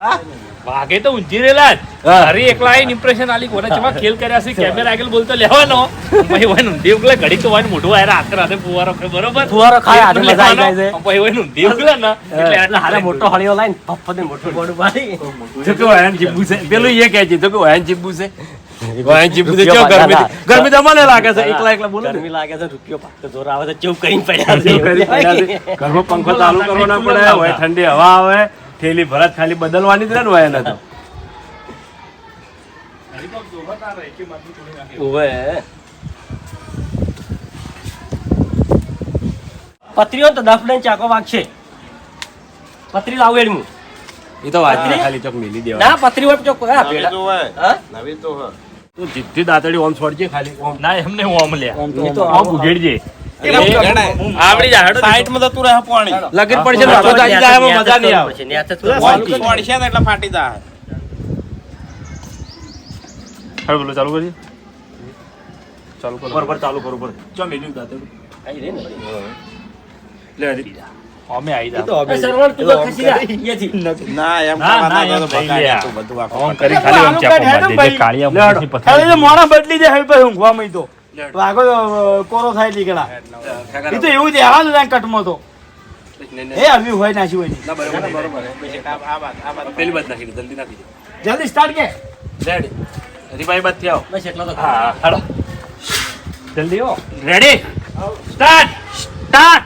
વાગે તો ઊંઘી રહેલા જ હરી એકલા આઈને ઇમ્પ્રેશન આલી કોને ચમાં ખેલ કર્યા છે કેમેરા આગળ બોલતો લેવાનો પછી હોય ઊંધી ઉગલે ઘડી તો હોય મોઢું આયરા હાથ રાતે ફુવારો બરોબર ફુવારો ખાય હાથે મજા આવી જાય છે પછી હોય ઊંધી ઉગલે ને એટલે હારે મોટો હળિયો લાઈન પપ્પને મોટું બોડું મારી જો કે વાયન જીબુ છે પેલું એ કહે છે જો કે વાયન જીબુ છે વાયન જીબુ છે જો ગરમી તો મને લાગે છે એકલા બોલે ગરમી લાગે છે રૂપિયો પાક જોર આવે છે ચેવ કરીને પડ્યા છે ઘરમાં પંખો ચાલુ કરવો ના પડે હોય ઠંડી હવા આવે થેલી ભરત ખાલી બદલવાની જ રહે ને વાયન તો ઓવે પત્રીઓ તો દફ લઈને ચાકો વાગશે પત્રી લાવ એડમું એ તો વાત ખાલી ચોક મેલી દેવા ના પત્રી હોય ચોક હા ભેડા હા નવી તો હ તું જીતી દાતડી ઓમ છોડજે ખાલી ઓમ ના એમને ઓમ લ્યા એ તો ઓમ ઉઘેડજે આવડી જા સાઈડ માં જતું રહે પાણી લગન પડશે ને તો જાજી જાય એમાં મજા નહીં આવે ને આ તો પડશે ને એટલે ફાટી જાય હવે બોલો ચાલુ કરજે ચાલુ કરો બરોબર ચાલુ કરો બરોબર ચો મેલ્યું દાતડી આઈ રે ને લે હરી અમે આવી જા સરવણ તું તો ખસી જા અહીંયાથી ના એમ ના, ખાવા ના, ના એમ તો નહીં બગાડ્યા લ્યા. તું બધું આખો ઓમ કરી ખાલી ઓમ ચાપો માર દેજે કાળિયા મુખની પથારી મોણા બદલી દે હવે પછી ઊંઘવા મય તો વાગો કોરો થાય નીકળા એ તો એવું જ હાલ કટમાં તો એ આવી હોય નાસી હોય નહીં. આ વાત પેલી બાદ નાખી દે જલ્દી નાખી દે જલ્દી સ્ટાર્ટ કે રેડી હરીભાઈ બાદ થી આવો બસ એટલો તો હા હાલો જલ્દી હો રેડી સ્ટાર્ટ સ્ટાર્ટ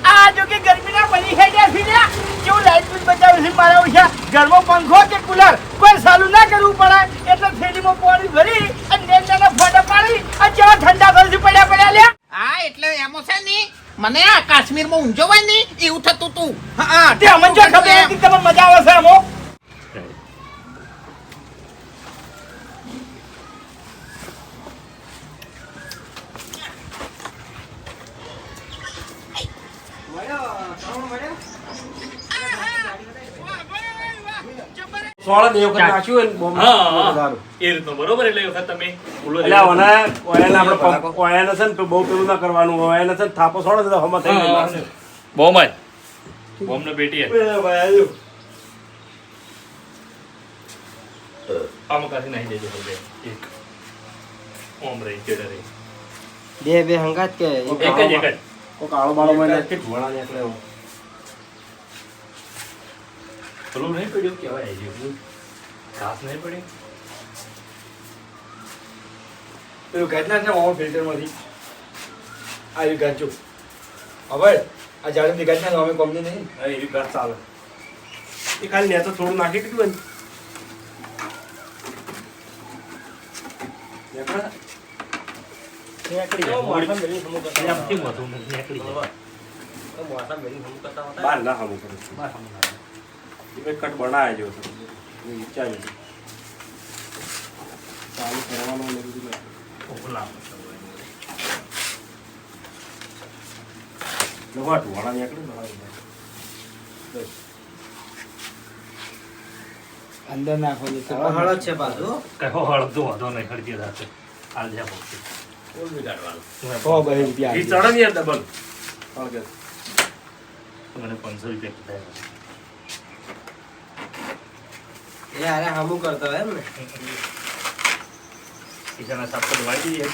આ જો કે ગરમીના બની હે ગયા ફીલ્યા કેવું લાઈટ બિલ બચાવે છે મારા ઓછા ઘરમાં પંખો કે કુલર કોઈ ચાલુ ના કરવું પડે એટલે થેલીમાં પાણી ભરી અને નેચાના ફોટા પાડી અને જેવા ઠંડા કરશે પડ્યા લ્યા હા એટલે એમાં છે ને મને આ કાશ્મીરમાં ઊંઝો હોય ને એવું થતું તું હા તે અમને જો ખબર હતી કે તમને મજા આવે છે એમો સોળ ને વખત નાખ્યું હોય ને બોમ્બ હા એ રીતનું બરોબર એટલે એ વખત તમે ઉલો એટલે ઓને ઓયાને આપણે પંપ ઓયાને છે ને બહુ પેલું ના કરવાનું ઓયાને છે ને થાપો સોળો ને તો હમણાં થઈ જાય બોમ જ બોમ ને બેટી આમ કાઢી નાખી દેજો હવે એક ઓમ રહી કેડે રહી બે હંગાત કે એક જ કોઈ કાળો બાળો મને કે ધોળા નીકળે એવો પેલું નહીં પડ્યું કેવાય આવી ઘાસ નહીં પડી પેલું ઘટના છે ઓમ ફિલ્ટરમાંથી આવી ગાચું હવે આ જાડમની ઘટના અમે કોમની નહીં હા એવી ઘર ચાલે એ ખાલી ને તો થોડું નાખી દીધું ને આમથી મોઢું નીકળી જાય બાર ના હમું કરું એ કટ બનાવે જો વિચાર્યું ચાલુ કરવાનું ને બધું ઓલા લવા ઢોળા નીકળે બસ અંદર નાખવાની હળદ છે પાછું કયો હળદો વધો નહીં હળદી રાતે આ જ્યાં પક્ષી કોલ બિગાડવાનું રૂપિયા એ ચડે ને યાર ડબલ ઓકે મને 500 રૂપિયા થાય એ અરે હમું કરતો એમ ને કિસાના સાપ તો વાળી દઈએ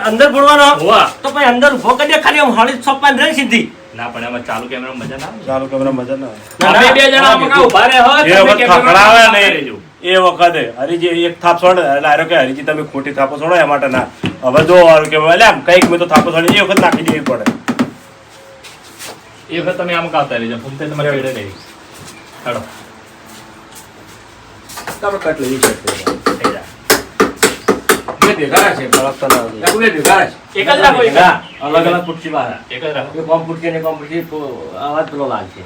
અંદર ફોડવાનો હોવા તો પછી અંદર ઉભો કરી દે ખાલી આમ હળી છપ્પાને રહી સીધી ના પણ એમાં ચાલુ કેમેરા મજા ના આવે ચાલુ કેમેરા મજા ના આપણે બે જણા આમાં કાં ઊભા રહે હોય એ તમે વખત કેમેરામાં ખખડાવે સામે નહીં રહેજો. એ વખતે હરીજી એક થાપ છોડે એટલે આરો કે હરીજી તમે ખોટી થાપો છોડો એ માટે ના હવે જો હારું કે એટલે આમ કઈક મેં તો થાપો છોડી એ વખત નાખી દેવી પડે એ વખત તમે આમ કાવતા રહેજો ફૂમતે તમારે પેડે રહી હેડો આપણે કટ લઈ શકીએ થઈ જાય બે ભેગા છે કળક તલાવ બે ભેગા છે એક જ રાખો એક જ. અલગ અલગ પુટકી વાળા એક જ રાખો એ કોમ પુટકી ને કોમ પુટકી આવાજ પેલો લાગશે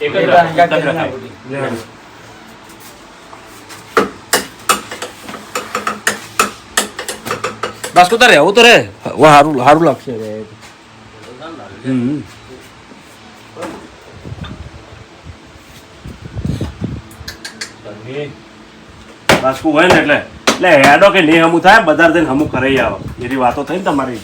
એક જ રાખો એક જ રખાય. બસ તો રે આવું તો રે હારું હારું લાગશે રે તમે વાસ્કુ હોય ને એટલે હેડો કે નહીં હમું થાય બજાર જઈને હમું કરાઈ આવો એવી વાતો થઈ ને તમારી.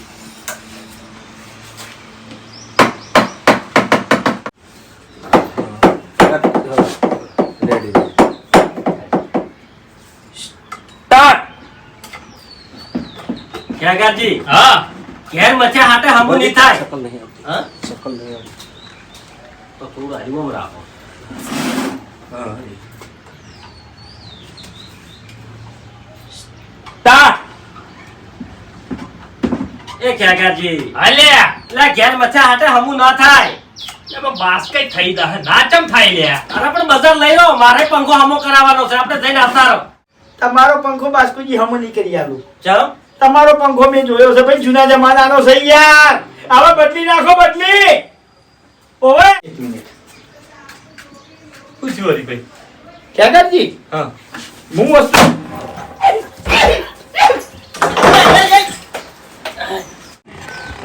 ખેગારજી હા ઘેર મચ્યા હાટે હમું નહીં થાય. હા? તો થોડું હારીમાં રાખો. એ ખેગારજી હાલ્યા એટલે ઘેર મચ્યા હાટે હમું ના થાય. બાસ કઈ થઈ દા નાચમ થાય લ્યા. અરે પણ બજાર લઈ લો, મારે પંખો હમો કરાવવાનો છે, આપણે જઈને આવતા રહો. તમારો પંખો બાસ્કુજી હમ નહીં કરી આલું. ચલો તમારો પંખો મેં જોયો છે ભાઈ, જૂના જમાનાનો છે યાર. હવે બદલી નાખો, બદલી. ઓવે એક મિનિટ શું થયું હરીભાઈ? ખેગારજી હા હું વસ્તુ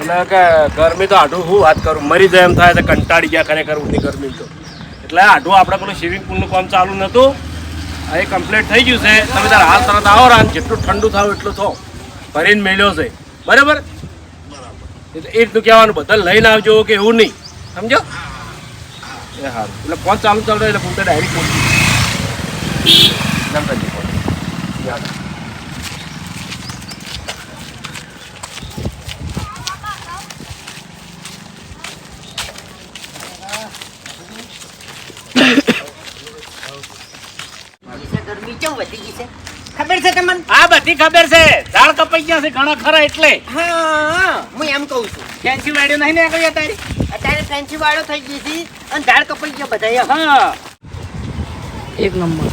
એટલે કે ગરમી તો આઢું હું વાત કરું, મરી જાય એમ થાય તો કંટાળી ગયા ખરેખર ઉની ગરમી તો. એટલે આઢું આપણે પેલું સ્વિમિંગ પુલનું કામ ચાલુ નહોતું, એ કમ્પ્લીટ થઈ ગયું છે. તમે તારે હાલ તરત આવો રાન, જેટલું ઠંડુ થાવ એટલું થો, ભરીને મેલ્યો છે બરાબર. એ રીતનું કહેવાનું, બધા લઈને આવજો કે એવું નહીં, સમજો. એ સારું, એટલે ફોન ચાલુ ચાલતો એટલે પોતે ડાયરેક્ટ ફોન ગરમી કેમ વધી ગઈ છે ખબર છે તમને? આ બધી ખબર છે, ઝાડ કપાઈ ગયા છે ઘણા ખરા એટલે. હા હું એમ કહું છું ફેન્સી વાળ્યો નહીં નીકળી તારી. અત્યારે ફેન્સી વાળો થઈ ગઈ છે અને ઝાડ કપાઈ ગયા બધા. હા એક નંબર.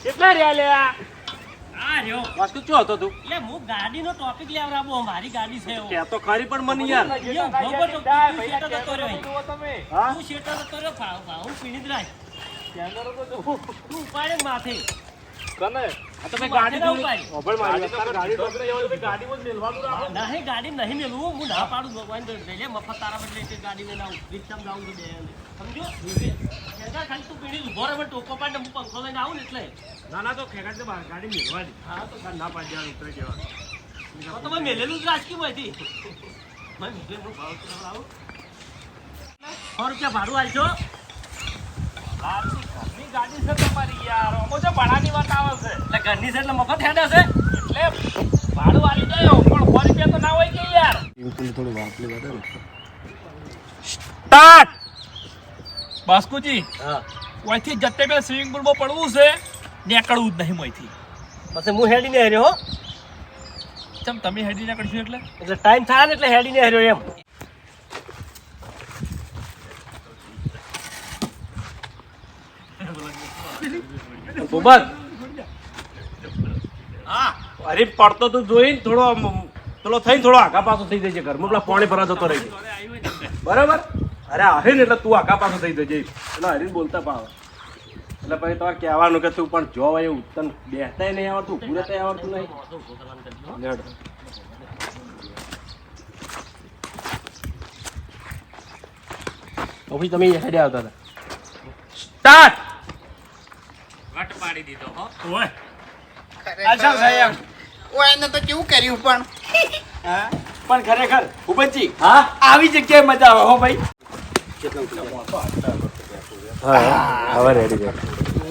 કેટલા રહ્યા લ્યા? આ રહ્યો. વાસ્તુ શું હતો તું? એટલે હું ગાડીનો ટોપિક લેવડાવો, મારી ગાડી છે એવો. કે તો ખરી પણ મને યાર. યો, ભગો તો તું શેટર જતો રહ્યો. તમે હા? તું શેટર જતો રહ્યો, ભાવ પીણી જ રાખ. કેમેરો તો જો તું ઉપાડે ને માથે. કને આ તો મેં તું ગાડી માથે ના જોઈ. ઉપાડી. ઓભળ મારી વાત. ગાડી ડોકરે જેવો છે, ગાડીમાં જ મેલવાનું રાખો. નહીં ગાડી નહીં મેલું, હું ના પાડું ભગવાન તો લઈ લે, મફત તારા બદલે એક ગાડી લઈને આવું, રિક્ષામાં જાઉં તો બે સમજો. ખેગા ખાલી તું પીણી ઉભો રહે, ટોકો પાડે હું પંખો લઈને આવું ને એટલે. ના ના તો ખેગાડ તો બહાર ગાડી મેળવાની. હા તો ના પાડી દેવાનું, ઉતરી જવાનું. તો મેં મેલેલું જ રાજકીયમાંથી. મેં મેલેલું ભાવ તો આવું. 100 રૂપિયા ભાડું આલજો. ઘરની ગાડી છે તમારી યાર, અમો જો ભાડાની વાત આવે છે. એટલે ઘરની છે એટલે મફત હેડે છે. એટલે ભાડું આલી દો, પણ 100 રૂપિયા તો ના હોય કે યાર. સ્ટાર્ટ. બાસ્કુજી હા ઓયથી જતે બે સ્વિમિંગ પુલમાં પડવું છે, નીકળવું જ નહીં મોયથી. પછી હું હેડીને હર્યો હો. ચમ તમે હેડી નીકળશું એટલે? એટલે ટાઈમ થાય ને એટલે હેડીને હર્યો એમ. બોબત હા અરે પડતો તો જોઈને થોડો પેલો થઈને થોડો આઘા પાછો થઈ જશે ઘરમાં, પેલા પાણી ભરા જતો રહી બરાબર. અરે આવે ને એટલે તું આઘા પાછો થઈ જજે, એટલે હરીને બોલતા પાવે. એટલે પછી તમારે કહેવાનું કે તું પણ જો એવું તને બેસતાય નહીં આવડતું, ઊભું રહેતાય આવડતું નહીં. લેડ. પછી તમે હેડે આવતા હતા. સ્ટાર્ટ. વટ પાડી દીધો હો. ઓય અચ્છા સાહેબ. ઓ એને તો કેવું કર્યું પણ હા પણ ખરેખર ભૂપતજી હા આવી જગ્યાએ મજા આવે હો ભાઈ. હા હવે રેડી છે.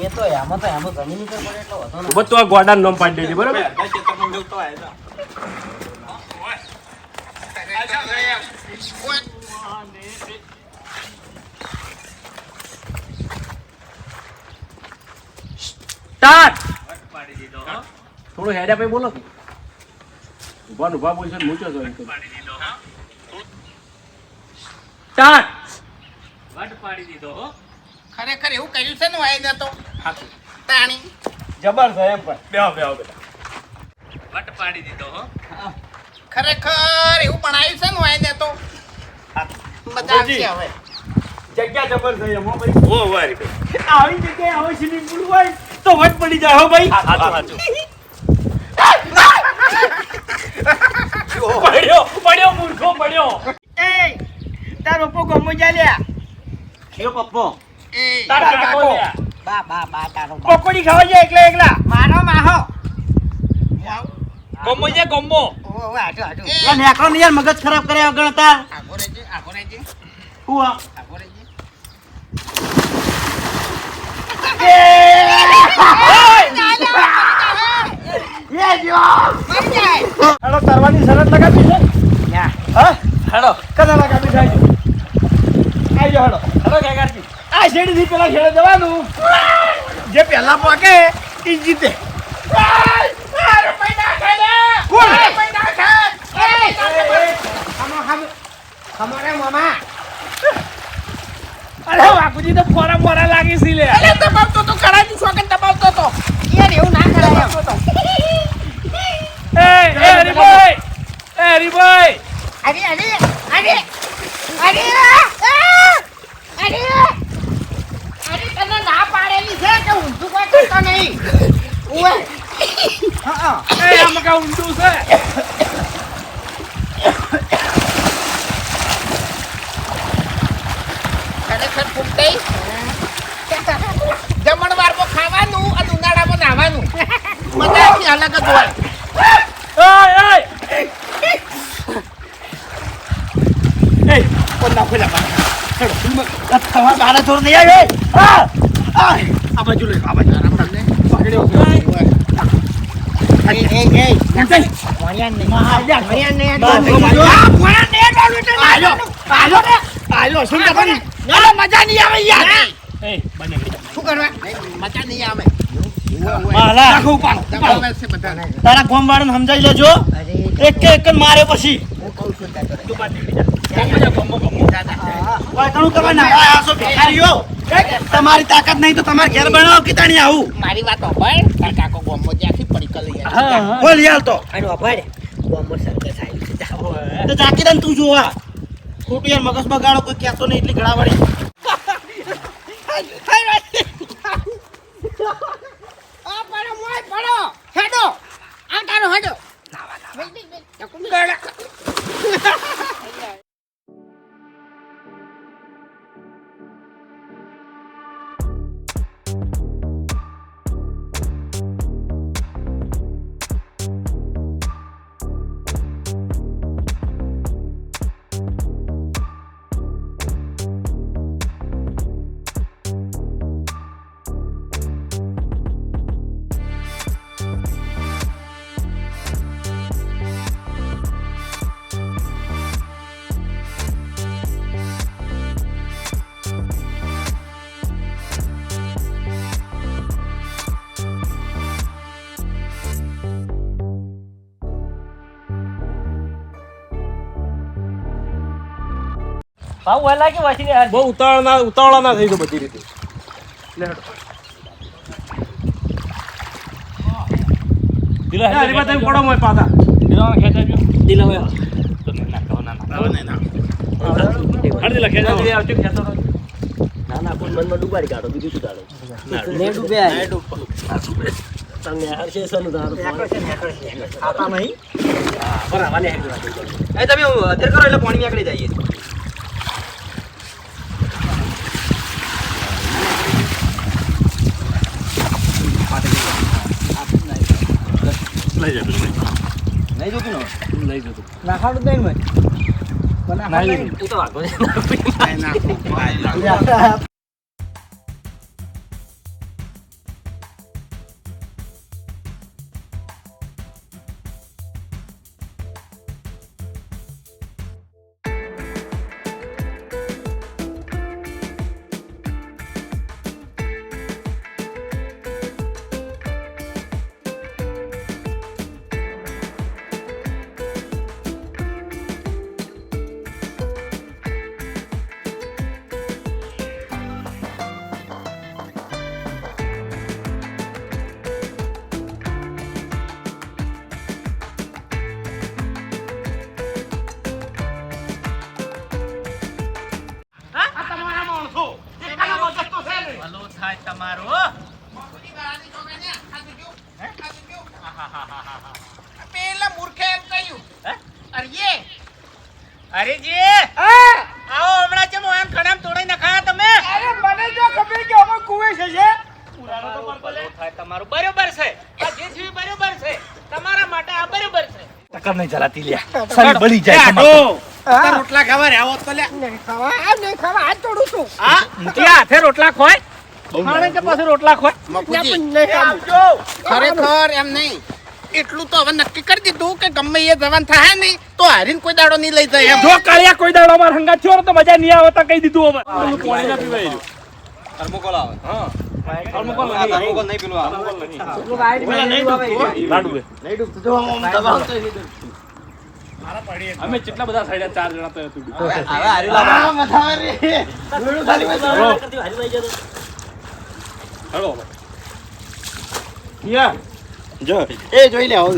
એ તો એમાં જમીન ઉપર પડે એટલો હતો ને. બસ તું આ ગોડાનું નામ પાડી દેજે બરાબર. સ્ટાર્ટ. પાડી દીધો હો. થોડું હેડ્યા પછી બોલો કે ઉભા ને ઉભા બોલશો ને મૂચો છો એમ. સ્ટાર્ટ. વટ પાડી દીધો હો. ખરેખર એવું કર્યું છે ને વાયદા તો તાણી જબર છે એમ પણ. બેહો બેહો બેટા. વટ પાડી દીધો હો. ખરેખર એવું બનાવ્યું છે ને વાયને તો મજા આવશે હવે. જગ્યા જબર થઈ એમ હો ભાઈ. ઓ વારી ભાઈ. આવી જગ્યાએ આવો સ્વિમિંગ પુલ હોય તો વટ પડી જાય હો ભાઈ. પડ્યો મૂર્ખો પડ્યો. એ તારો પપ્પો ગમો જા લ્યા. કયો પપ્પો એ તારા કાકો લ્યા. બા તારો પકોડી ખાવા જાય એકલા એકલા. મારો માહો ગમો છે ગમો. ઓ આટો આટો લા નેકળો ને યાર મગજ ખરાબ કર્યા વગર હતા આગો રહેજે હું આ આગો રહેજે હેડો તરવાની શરત લગાવી છે. હા હેડો કદા લગાવી છે આજો હેડો હેડો કે કરતી આ શેડી થી પેલા ખેડે જવાનું જે પહેલા પોકે ઈ જીતે. કોણ? હમારે મામા અરે બાપુજી તો ફોરા ફોરા લાગી છે લે. અરે દબાવતો તો કરાજી સોગન દબાવતો તો યાર એવું ના કરાય એ હરીભાઈ અરે તને ના પાડેલી છે કે ઊંધું કોઈ કરતો નહીં ઓએ એ આમાં કા ઊંધું છે. ખરેખર ફૂટઈ જમણવારમાં ખાવાનું અને ઉનાળામાં નાહવાનું મજા આખી અલગ જ હોય એ કોણ ના ખોલા બા. હેડો તમાર બારા જોર નહીં આવે. આ બાજુ લે આ બાજુ. પકડ્યો. મજા નહીં આવે યાર. એ બને ગઈ. શું કરવા મજા નહીં આવે રાખો ઉપાડો. દબાવે છે બધાને તારા ગામ વાળાને સમજાઈ લેજો એક એક મારે પછી વાતણું કરવા નાવા આવ્યા છો ભિખારીઓ. તમારી તાકાત નહીં તો તમારે ઘેર બનાવો કે તાણી આવું મારી વાત હોભળ તાર કાકો ગોમો જ્યાંથી પડીકા લઈ આવ્યો બોલ યાર તો ગોમો તો જાકી દે ને તું જોવા ખોટું યાર મગજ બગાડો કોઈ કહેતો નહીં એટલી ઘડાવાળી આ પડો મોય પડો હેડો આ તારો હેડો ભાવ વહેલા કે વાસી રહ્યા બહુ ઉતાવળા ના થઈ તો બધી રીતે. દિલા હરીભાઈ તમે પડો મોય પાછા. દિલા ખેંચાજો. દિલાવે તો ના કહો ના. હર દિલા ખેંચાજો. ના ના કોઈ મનમાં ડૂબાડી કાઢો બીજું શું કાઢો ને ડૂબે તમને હરશે સનું ધારો આતા નહીં બરાબર ને એ તમે અધર કરો એટલે પાણી નીકળી જઈએ લઈ જજો. નહીં જોતું ને લઈ જજો. નાખાડું દઈ ને એ તો વાગો તમારો ખોટી બહારની છોકરાને આ જોજો. આ જોજો. પેલા મૂર્ખે એમ કહ્યું અરે અરે જી આવો હમણાં છે મોયમ ખડામ તોડી નખાયા તમે. અરે મને જો ખબર કે હવે કુવે છે તમારું બરોબર છે. આ જેસીબી બરોબર છે તમારા માટે આ બરોબર છે. ટક્કર નહીં ચલાતી લ્યા સાલી બળી જાય આ રોટલા ખાવા રે આવો તો લે નહીં ખાવા આ તોડું છું. હા મુઠિયા હાથે રોટલા ખોય ખાણે કે પછી રોટલા ખોય ખરેખર એમ નહીં એટલું તો હવે નક્કી કરી દીધું કે ગમે એ જવાન થાય નહીં તો હારીને કોઈ દાડો નહીં લઈ જાય એમ. જો કાળિયા કોઈ દાડો માર હંગાત થયો ને તો મજા નહીં આવે તો કહી દીધું હવે પાણી ના પીવાય રહ્યું. થર્મોકોલ આવે હા થર્મોકોલ નહીં પેલું આવે લાડુ હે. નહીં ડૂબતો જો આમ દબાવ તો અમે કેટલા બધા સાઈડ 4 જણા તો હતું. હવે હારી લાવા મથાવે રે જોડું ખાલી રો. કરતી હારી લઈ જતો હેલો યા જો એ જોઈ લે આવો